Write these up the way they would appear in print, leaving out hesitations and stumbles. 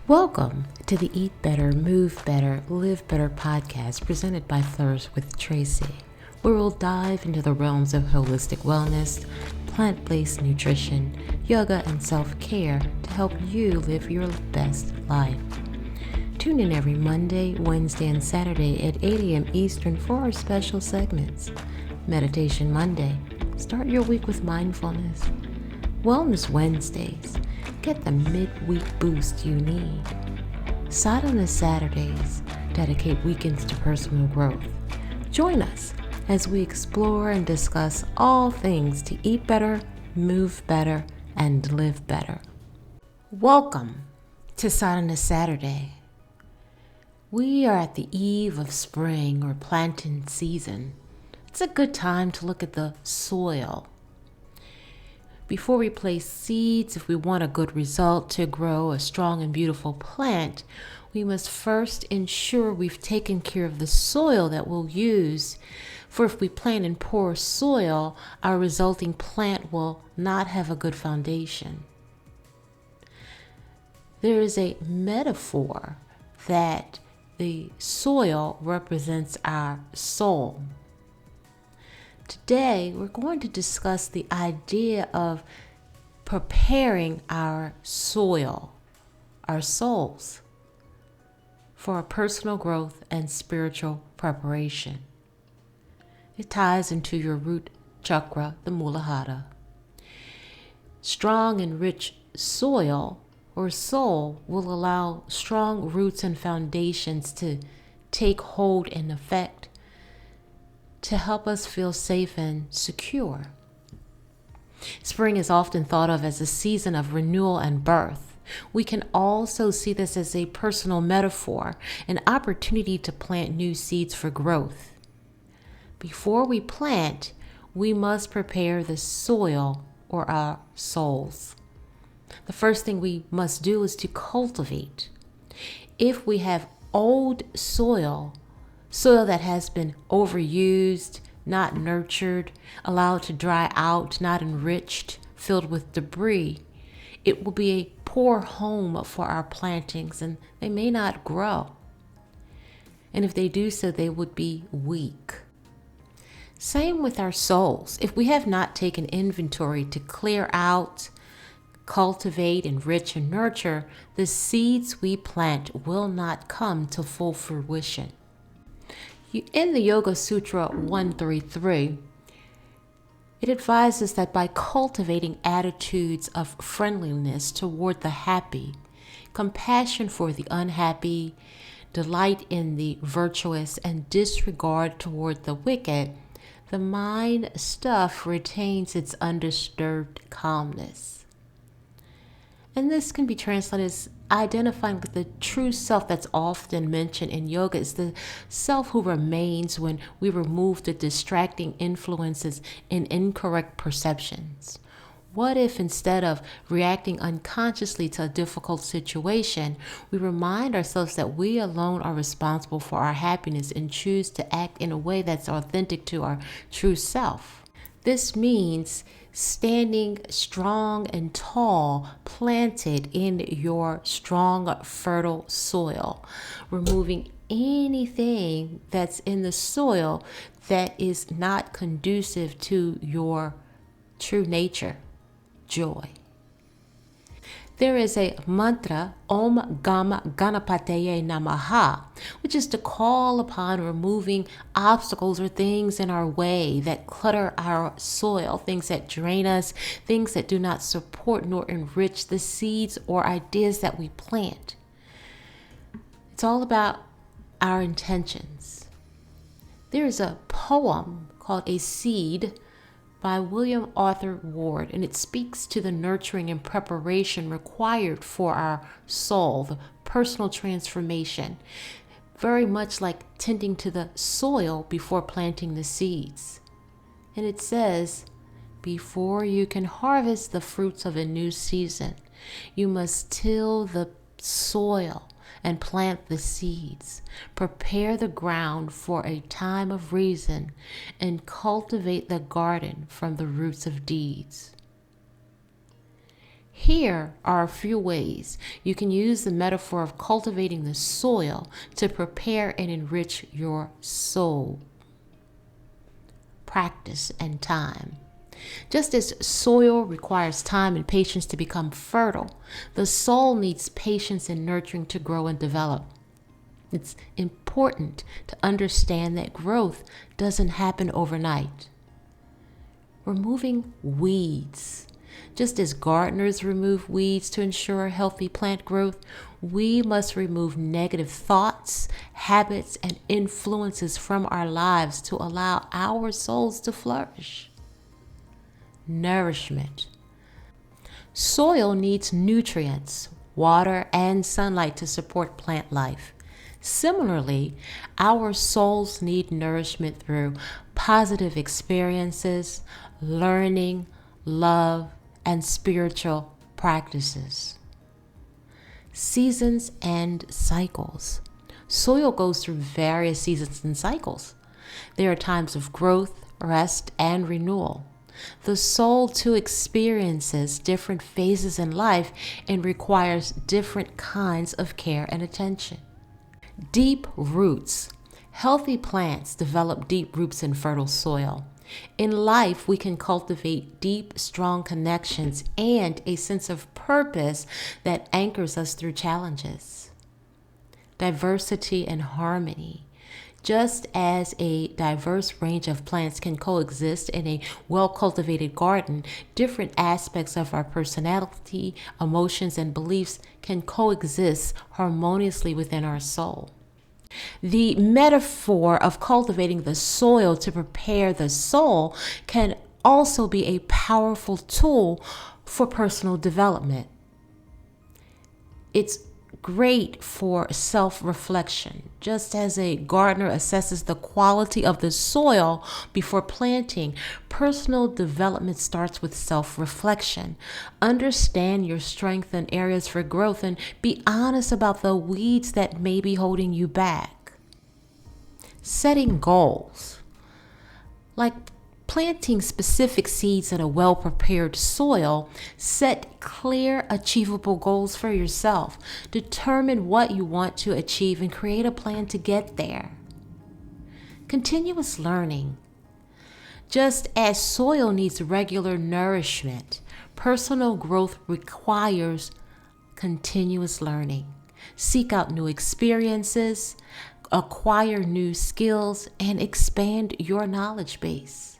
Welcome to the Eat Better, Move Better, Live Better podcast presented by Flourish with Tracy, where we'll dive into the realms of holistic wellness, plant-based nutrition, yoga, and self-care to help you live your best life. Tune in every Monday, Wednesday, and Saturday at 8 a.m. Eastern for our special segments. Meditation Monday. Start your week with mindfulness. Wellness Wednesdays. Get the midweek boost you need. Sadhana Saturdays. Dedicate weekends to personal growth. Join us as we explore and discuss all things to eat better, move better, and live better. Welcome to Sadhana Saturday. We are at the eve of spring or planting season. It's a good time to look at the soil. Before we place seeds, if we want a good result to grow a strong and beautiful plant, we must first ensure we've taken care of the soil that we'll use. For if we plant in poor soil, our resulting plant will not have a good foundation. There is a metaphor that the soil represents our soul. Today, we're going to discuss the idea of preparing our soil, our souls, for our personal growth and spiritual preparation. It ties into your root chakra, the Muladhara. Strong and rich soil or soul will allow strong roots and foundations to take hold and effect, to help us feel safe and secure. Spring is often thought of as a season of renewal and birth. We can also see this as a personal metaphor, an opportunity to plant new seeds for growth. Before we plant, we must prepare the soil or our souls. The first thing we must do is to cultivate. If we have old soil that has been overused, not nurtured, allowed to dry out, not enriched, filled with debris, it will be a poor home for our plantings and they may not grow. And if they do so, they would be weak. Same with our souls. If we have not taken inventory to clear out, cultivate, enrich, and nurture, the seeds we plant will not come to full fruition. In the Yoga Sutra 133, it advises that by cultivating attitudes of friendliness toward the happy, compassion for the unhappy, delight in the virtuous, and disregard toward the wicked, the mind stuff retains its undisturbed calmness. And this can be translated as identifying with the true self that's often mentioned in yoga. Is the self who remains when we remove the distracting influences and incorrect perceptions. What if instead of reacting unconsciously to a difficult situation, we remind ourselves that we alone are responsible for our happiness and choose to act in a way that's authentic to our true self? This means standing strong and tall, planted in your strong, fertile soil, removing anything that's in the soil that is not conducive to your true nature, joy. There is a mantra, Om Gam Ganapataye Namaha, which is to call upon removing obstacles or things in our way that clutter our soil, things that drain us, things that do not support nor enrich the seeds or ideas that we plant. It's all about our intentions. There is a poem called A Seed by William Arthur Ward, and it speaks to the nurturing and preparation required for our soul, the personal transformation, very much like tending to the soil before planting the seeds. And it says, before you can harvest the fruits of a new season, you must till the soil and plant the seeds. Prepare the ground for a time of reason and cultivate the garden from the roots of deeds. Here are a few ways you can use the metaphor of cultivating the soil to prepare and enrich your soul. Practice and time. Just as soil requires time and patience to become fertile, the soul needs patience and nurturing to grow and develop. It's important to understand that growth doesn't happen overnight. Removing weeds. Just as gardeners remove weeds to ensure healthy plant growth, we must remove negative thoughts, habits, and influences from our lives to allow our souls to flourish. Nourishment. Soil needs nutrients, water, and sunlight to support plant life. Similarly, our souls need nourishment through positive experiences, learning, love, and spiritual practices. Seasons and cycles. Soil goes through various seasons and cycles. There are times of growth, rest, and renewal. The soul too experiences different phases in life and requires different kinds of care and attention. Deep roots. Healthy plants develop deep roots in fertile soil. In life, we can cultivate deep, strong connections and a sense of purpose that anchors us through challenges. Diversity and harmony. Just as a diverse range of plants can coexist in a well-cultivated garden, different aspects of our personality, emotions, and beliefs can coexist harmoniously within our soul. The metaphor of cultivating the soil to prepare the soul can also be a powerful tool for personal development. It's great for self-reflection. Just as a gardener assesses the quality of the soil before planting, personal development starts with self-reflection. Understand your strengths and areas for growth and be honest about the weeds that may be holding you back. Setting goals. Like planting specific seeds in a well-prepared soil, set clear, achievable goals for yourself. Determine what you want to achieve and create a plan to get there. Continuous learning. Just as soil needs regular nourishment, personal growth requires continuous learning. Seek out new experiences, acquire new skills, and expand your knowledge base.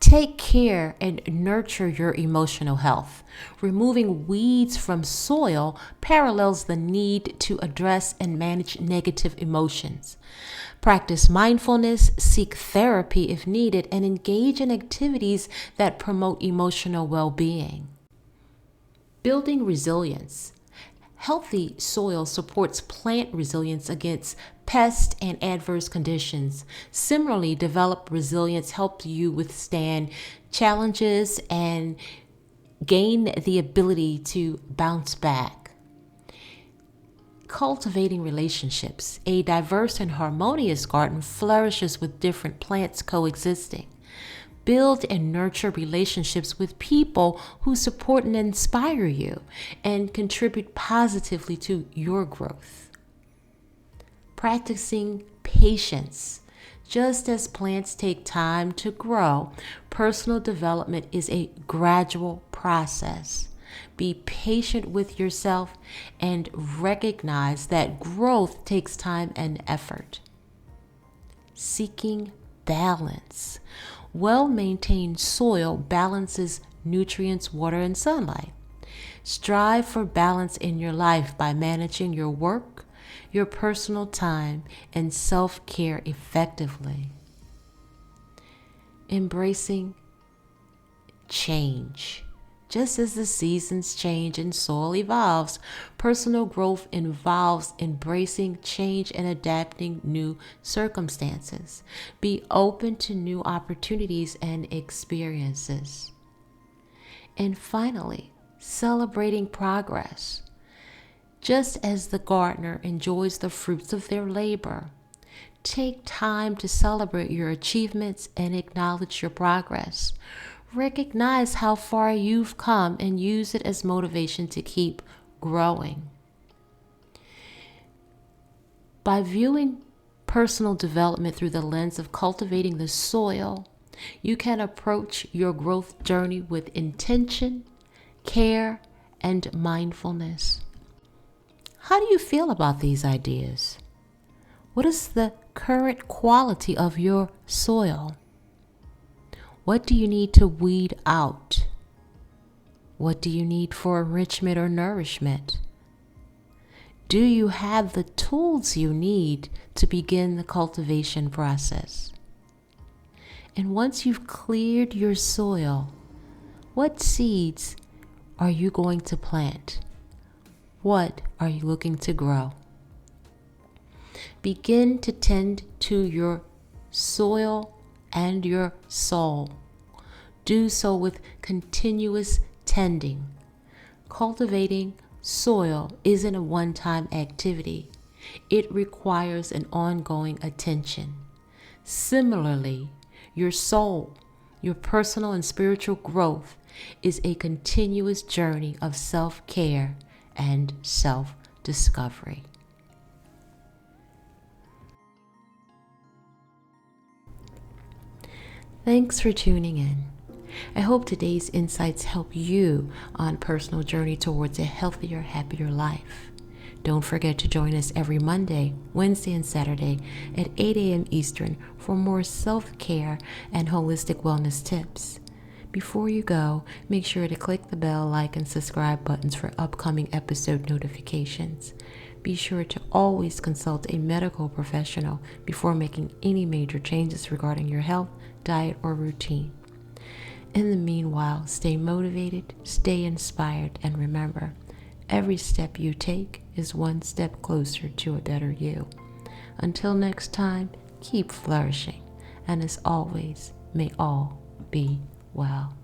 Take care and nurture your emotional health. Removing weeds from soil parallels the need to address and manage negative emotions. Practice mindfulness, seek therapy if needed, and engage in activities that promote emotional well-being. Building resilience. Healthy soil supports plant resilience against pests and adverse conditions. Similarly, developed resilience helps you withstand challenges and gain the ability to bounce back. Cultivating relationships. A diverse and harmonious garden flourishes with different plants coexisting. Build and nurture relationships with people who support and inspire you and contribute positively to your growth. Practicing patience. Just as plants take time to grow, personal development is a gradual process. Be patient with yourself and recognize that growth takes time and effort. Seeking balance. Well-maintained soil balances nutrients, water, and sunlight. Strive for balance in your life by managing your work, your personal time, and self-care effectively. Embracing change. Just as the seasons change and soil evolves, personal growth involves embracing change and adapting new circumstances. Be open to new opportunities and experiences. And finally, celebrating progress. Just as the gardener enjoys the fruits of their labor, take time to celebrate your achievements and acknowledge your progress. Recognize how far you've come and use it as motivation to keep growing. By viewing personal development through the lens of cultivating the soil, you can approach your growth journey with intention, care, and mindfulness. How do you feel about these ideas? What is the current quality of your soil? What do you need to weed out? What do you need for enrichment or nourishment? Do you have the tools you need to begin the cultivation process? And once you've cleared your soil, what seeds are you going to plant? What are you looking to grow? Begin to tend to your soil and your soul. Do so with continuous tending. Cultivating soil isn't a one-time activity. It requires an ongoing attention. Similarly, your soul, your personal and spiritual growth is a continuous journey of self-care and self-discovery. Thanks for tuning in. I hope today's insights help you on personal journey towards a healthier, happier life. Don't forget to join us every Monday, Wednesday, and Saturday at 8 a.m. Eastern for more self-care and holistic wellness tips. Before you go, make sure to click the bell, like, and subscribe buttons for upcoming episode notifications. Be sure to always consult a medical professional before making any major changes regarding your health, diet, or routine. In the meanwhile, stay motivated, stay inspired, and remember, every step you take is one step closer to a better you. Until next time, keep flourishing, and as always, may all be well.